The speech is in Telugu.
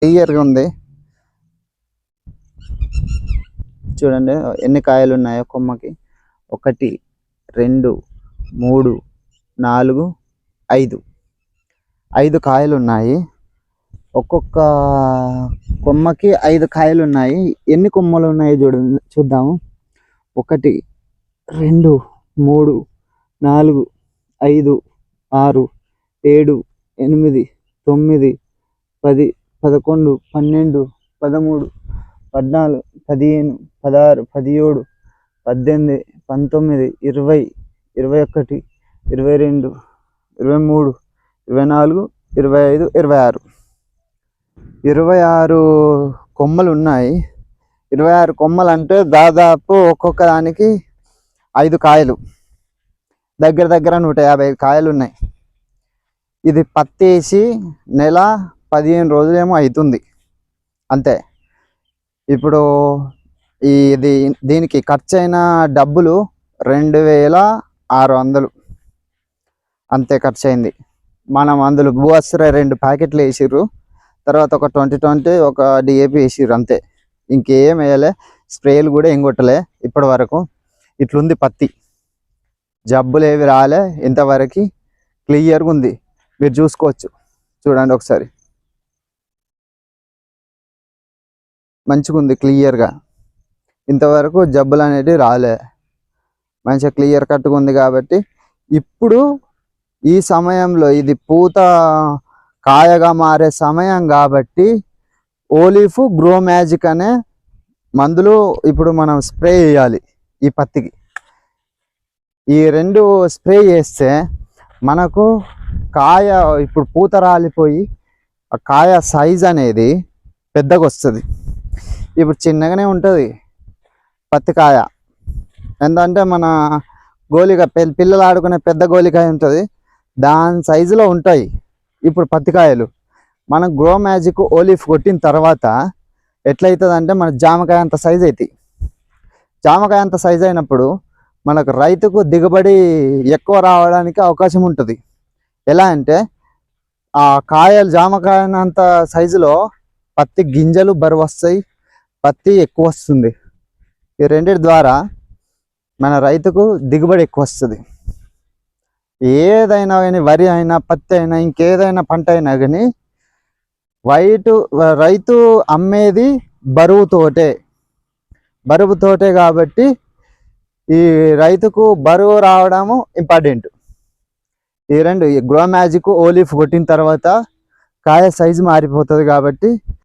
క్లియర్గా ఉంది. చూడండి ఎన్ని కాయలు ఉన్నాయో కొమ్మకి. 1 2 3 4 5 కాయలు ఉన్నాయి. ఒక్కొక్క కొమ్మకి 5 కాయలు ఉన్నాయి. ఎన్ని కొమ్మలు ఉన్నాయో చూద్దాము. 1 2 3 4 5 6 7 8 9 10 11 12 13 14 15 16 17 18 19 20 21 22 23 24 25 26 26 కొమ్మలు ఉన్నాయి. 26 కొమ్మలు అంటే దాదాపు ఒక్కొక్క దానికి 5 కాయలు, దగ్గర దగ్గర 150 కాయలు ఉన్నాయి. ఇది పత్తేసి నెల 15 రోజులేమో అవుతుంది అంతే. ఇప్పుడు దీనికి ఖర్చు అయిన డబ్బులు 2600 అంతే ఖర్చు అయింది. మనం అందులో భూవస్త్ర 2 ప్యాకెట్లు వేసిర్రు, తర్వాత ఒక 2020 ఒక DAP వేసిర్రు అంతే. ఇంకేం వేయలే, స్ప్రేలు కూడా ఏం కొట్టలే ఇప్పటి వరకు. ఇట్లుంది పత్తి, జబ్బులు ఏవి రాలే ఇంతవరకు. క్లియర్గా ఉంది, మీరు చూసుకోవచ్చు. చూడండి ఒకసారి, మంచిగా ఉంది క్లియర్గా. ఇంతవరకు జబ్బులు అనేవి రాలే, మంచిగా క్లియర్ కట్గా ఉంది. కాబట్టి ఇప్పుడు ఈ సమయంలో ఇది పూత కాయగా మారే సమయం కాబట్టి ఓలీఫ్ గ్రో మ్యాజిక్ అనే మందులు ఇప్పుడు మనం స్ప్రే చేయాలి ఈ పత్తికి. ఈ 2 స్ప్రే చేస్తే మనకు కాయ ఇప్పుడు పూత రాలిపోయి ఆ కాయ సైజ్ అనేది పెద్దగా వస్తుంది. ఇప్పుడు చిన్నగానే ఉంటుంది పత్తి కాయ. ఎందుకంటే మన గోలికాయ, పిల్లలు ఆడుకునే పెద్ద గోలికాయ ఉంటుంది, దాని సైజులో ఉంటాయి ఇప్పుడు పత్తికాయలు. మనం గ్రో మ్యాజిక్ ఓలీఫ్ కొట్టిన తర్వాత ఎట్లయితుంది అంటే మన జామకాయ అంత సైజ్ అవుతాయి. జామకాయ అంత సైజ్ అయినప్పుడు మనకు రైతుకు దిగుబడి ఎక్కువ రావడానికి అవకాశం ఉంటుంది. ఎలా అంటే ఆ కాయలు జామకాయనంత సైజులో పత్తి గింజలు బరువు వస్తాయి, పత్తి ఎక్కువ వస్తుంది. ఈ రెండింటి ద్వారా మన రైతుకు దిగుబడి ఎక్కువ వస్తుంది. ఏదైనా కానీ, వరి అయినా పత్తి అయినా ఇంకేదైనా పంట అయినా కానీ రైతు అమ్మేది బరువుతోటే కాబట్టి ఈ రైతుకు బరువు రావడము ఇంపార్టెంట్. ఈ 2 గ్రో మ్యాజిక్ ఓలీఫ్ కొట్టిన తర్వాత కాయ సైజు మారిపోతుంది కాబట్టి